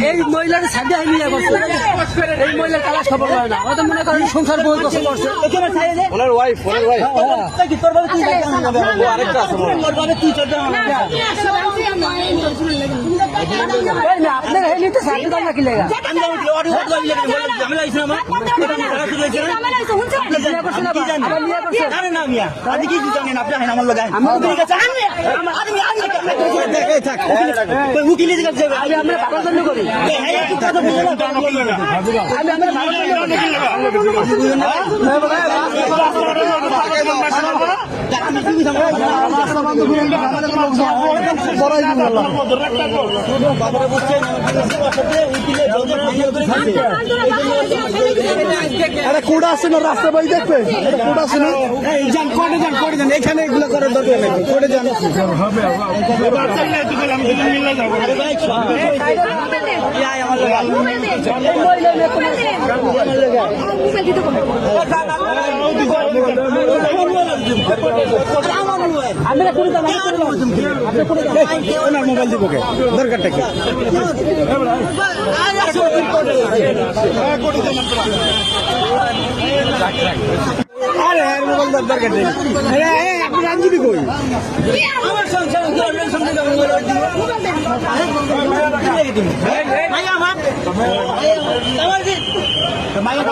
এই মহিলার সাথে নিয়ে করছে, এই মহিলার কালা খবর হয় না, হয়তো মনে করেন সংসার বই করছে করছে আপনার এই নিতে সাথে দাম নাকি লেগা কোড আছে না রাস্তা বাই দেখবে কোড আছে না কোর্টে যান এখানে এগুলো করার দরকার নেই কোর্টে যান মোবাইল দিব দরকারটা কি আরে মোবাইল দরকার নেই আপনি আইনজীবী কই আমার সংসার মাইয়া